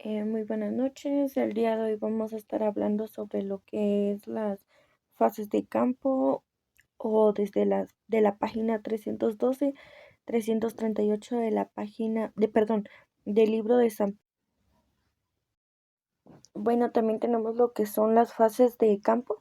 Muy buenas noches. El día de hoy vamos a estar hablando sobre lo que es las fases de campo o desde de la página 312, 338 de la página perdón, del libro de San. Bueno, también tenemos lo que son las fases de campo.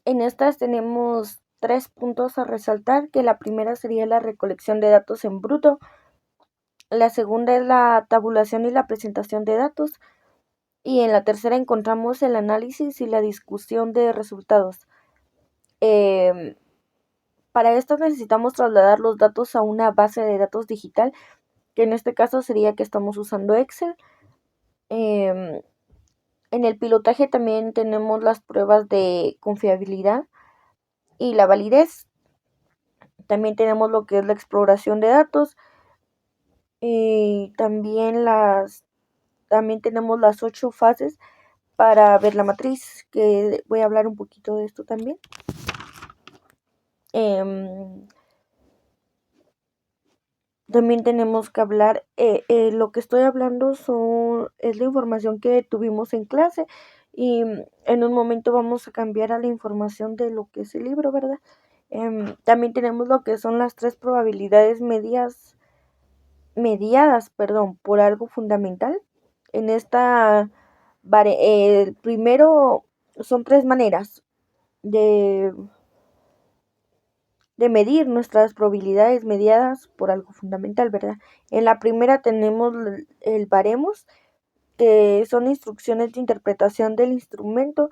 En estas tenemos tres puntos a resaltar, que la primera sería la recolección de datos en bruto, la segunda es la tabulación y la presentación de datos, y en la tercera encontramos el análisis y la discusión de resultados. Em, para esto necesitamos trasladar los datos a una base de datos digital, que en este caso sería que estamos usando Excel. Em, en el pilotaje también tenemos las pruebas de confiabilidad y la validez. También tenemos lo que es la exploración de datos y también tenemos las 8 fases para ver la matriz, que voy a hablar un poquito de esto también. También tenemos que hablar, lo que estoy hablando es la información que tuvimos en clase y en un momento vamos a cambiar a la información de lo que es el libro, ¿verdad? También tenemos lo que son las 3 probabilidades mediadas, perdón, por algo fundamental. En esta, primero son 3 maneras de medir nuestras probabilidades mediadas por algo fundamental, ¿verdad? En la primera tenemos el baremos, que son instrucciones de interpretación del instrumento.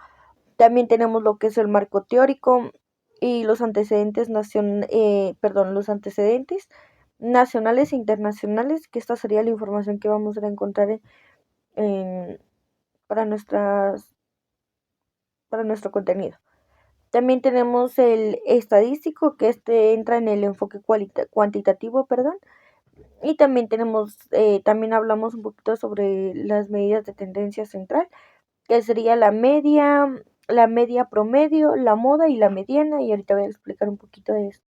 También tenemos lo que es el marco teórico y los antecedentes los antecedentes nacionales e internacionales, que esta sería la información que vamos a encontrar en- para para nuestro contenido. También tenemos el estadístico, que este entra en el enfoque cuantitativo, perdón. Y también también hablamos un poquito sobre las medidas de tendencia central, que sería la media promedio, la moda y la mediana. Y ahorita voy a explicar un poquito de esto.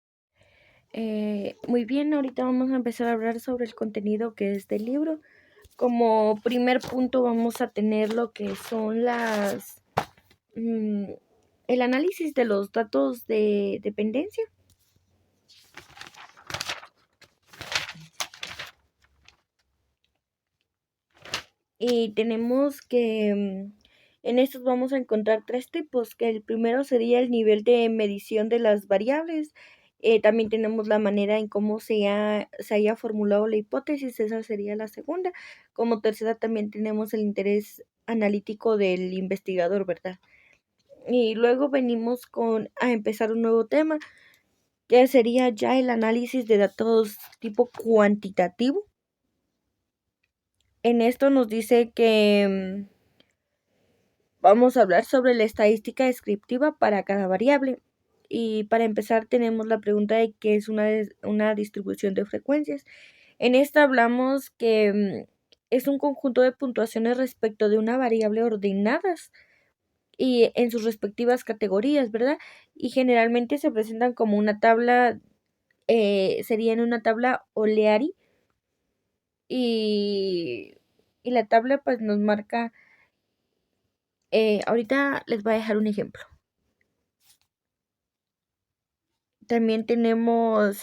Muy bien, ahorita vamos a empezar a hablar sobre el contenido que es del libro. Como primer punto vamos a tener lo que son el análisis de los datos de dependencia. Y tenemos que en estos vamos a encontrar 3 tipos, que el primero sería el nivel de medición de las variables. También tenemos la manera en cómo se haya formulado la hipótesis, esa sería la segunda. Como tercera también tenemos el interés analítico del investigador, ¿verdad? Y luego venimos a empezar un nuevo tema, que sería ya el análisis de datos tipo cuantitativo. En esto nos dice que vamos a hablar sobre la estadística descriptiva para cada variable. Y para empezar tenemos la pregunta de qué es una distribución de frecuencias. En esta hablamos que es un conjunto de puntuaciones respecto de una variable ordenadas y en sus respectivas categorías, ¿verdad? Y generalmente se presentan como una tabla, sería en una tabla Oleari y, y la tabla pues nos marca, ahorita les voy a dejar un ejemplo. También tenemos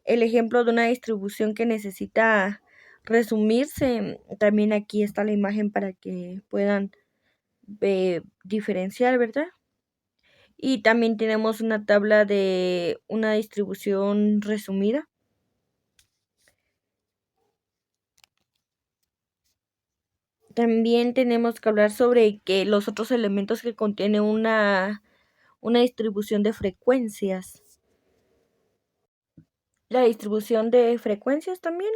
el ejemplo de una distribución que necesita resumirse. También aquí está la imagen para que puedan diferenciar, ¿verdad? Y también tenemos una tabla de una distribución resumida. También tenemos que hablar sobre que los otros elementos que contiene una distribución de frecuencias. La distribución de frecuencias también.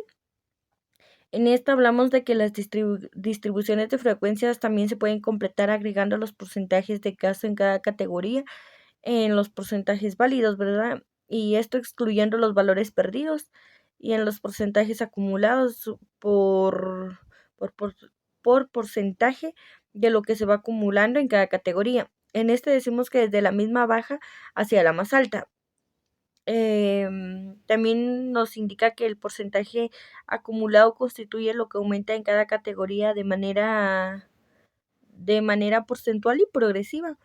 En esta hablamos de que las distribuciones de frecuencias también se pueden completar agregando los porcentajes de caso en cada categoría en los porcentajes válidos, ¿verdad? Y esto excluyendo los valores perdidos y en los porcentajes acumulados por, por, por porcentaje de lo que se va acumulando en cada categoría. En este decimos que desde la misma baja hacia la más alta. También nos indica que el porcentaje acumulado constituye lo que aumenta en cada categoría de manera porcentual y progresiva.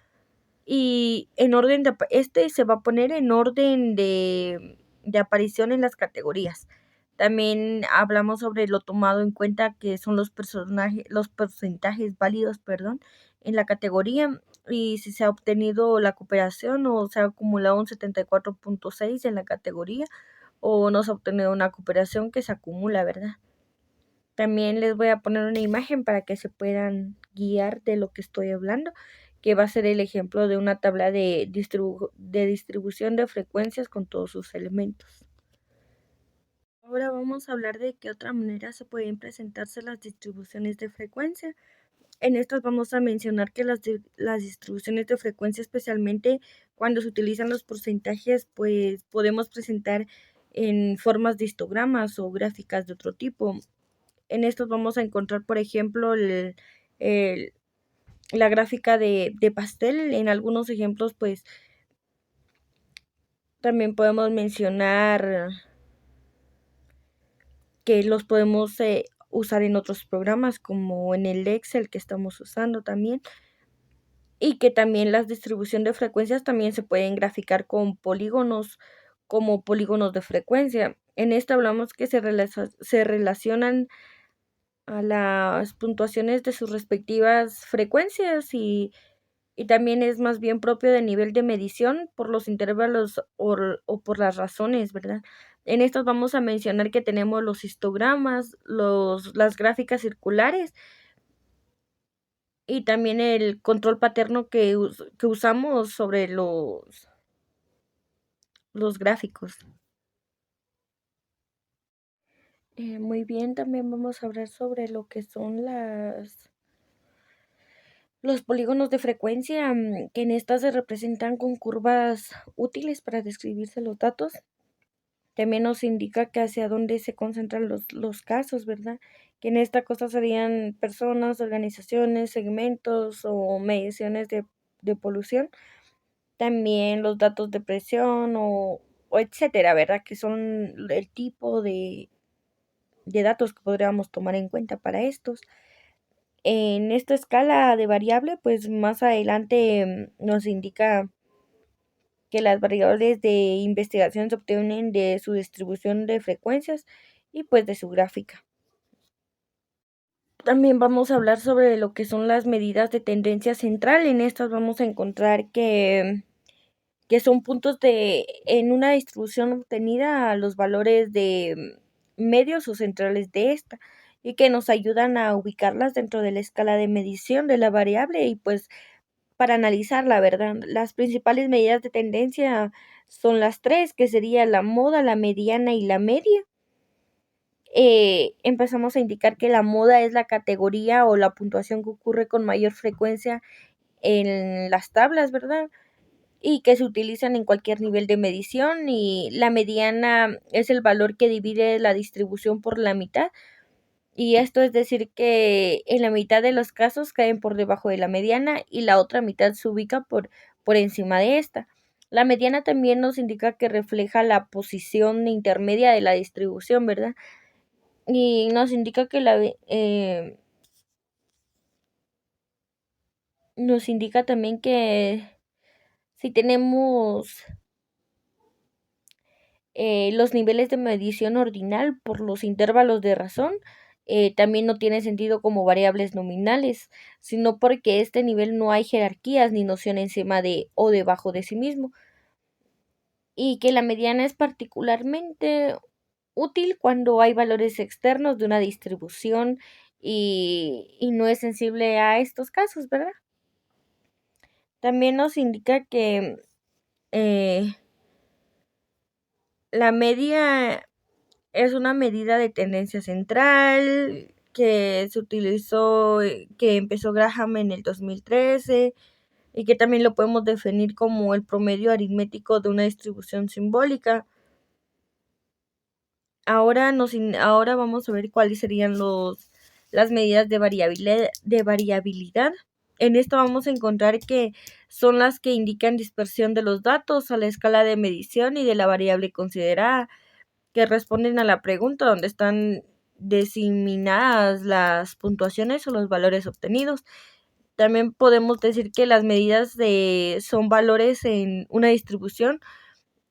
Y en orden este se va a poner en orden de aparición en las categorías. También hablamos sobre lo tomado en cuenta que son los porcentajes válidos, perdón, en la categoría y si se ha obtenido la cooperación o se ha acumulado un 74.6 en la categoría o no se ha obtenido una cooperación que se acumula, ¿verdad? También les voy a poner una imagen para que se puedan guiar de lo que estoy hablando, que va a ser el ejemplo de una tabla de distribución de frecuencias con todos sus elementos. Ahora vamos a hablar de qué otra manera se pueden presentarse las distribuciones de frecuencia. En estas vamos a mencionar que las distribuciones de frecuencia, especialmente cuando se utilizan los porcentajes, pues podemos presentar en formas de histogramas o gráficas de otro tipo. En estos vamos a encontrar, por ejemplo, la gráfica de pastel. En algunos ejemplos, pues también podemos mencionar que los podemos usar en otros programas, como en el Excel que estamos usando también. Y que también la distribución de frecuencias también se pueden graficar con polígonos, como polígonos de frecuencia. En esta hablamos que se relacionan a las puntuaciones de sus respectivas frecuencias y también es más bien propio del nivel de medición por los intervalos o por las razones, ¿verdad? En estos vamos a mencionar que tenemos los histogramas, las gráficas circulares y también el control paterno que usamos sobre los gráficos. Muy bien, también vamos a hablar sobre lo que son los polígonos de frecuencia, que en estas se representan con curvas útiles para describirse los datos. También nos indica que hacia dónde se concentran los casos, ¿verdad? Que en esta cosa serían personas, organizaciones, segmentos o mediciones de polución. También los datos de presión o etcétera, ¿verdad? Que son el tipo de datos que podríamos tomar en cuenta para estos. En esta escala de variable, pues más adelante nos indica que las variables de investigación se obtienen de su distribución de frecuencias y pues de su gráfica. También vamos a hablar sobre lo que son las medidas de tendencia central. En estas vamos a encontrar que son puntos en una distribución obtenida a los valores de medios o centrales de esta y que nos ayudan a ubicarlas dentro de la escala de medición de la variable y pues para analizar la verdad. Las principales medidas de tendencia son las tres, que sería la moda, la mediana y la media. Empezamos a indicar que la moda es la categoría o la puntuación que ocurre con mayor frecuencia en las tablas, ¿verdad? Y que se utilizan en cualquier nivel de medición y la mediana es el valor que divide la distribución por la mitad y esto es decir que en la mitad de los casos caen por debajo de la mediana y la otra mitad se ubica por encima de esta. La mediana también nos indica que refleja la posición intermedia de la distribución, ¿verdad? Y nos indica que nos indica también que si tenemos los niveles de medición ordinal por los intervalos de razón, también no tiene sentido como variables nominales, sino porque este nivel no hay jerarquías ni noción encima de o debajo de sí mismo, y que la mediana es particularmente útil cuando hay valores externos de una distribución y no es sensible a estos casos, ¿verdad? También nos indica que eh, la media es una medida de tendencia central que se utilizó, que empezó Graham en el 2013 y que también lo podemos definir como el promedio aritmético de una distribución simbólica. Ahora vamos a ver cuáles serían las medidas de variabilidad. En esto vamos a encontrar que son las que indican dispersión de los datos a la escala de medición y de la variable considerada, que responden a la pregunta donde están diseminadas las puntuaciones o los valores obtenidos. También podemos decir que las medidas son valores en una distribución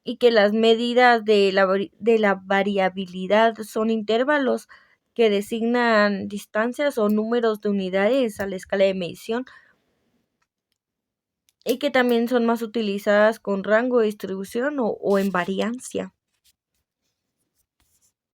y que las medidas de la variabilidad son intervalos que designan distancias o números de unidades a la escala de medición y que también son más utilizadas con rango de distribución o en variancia.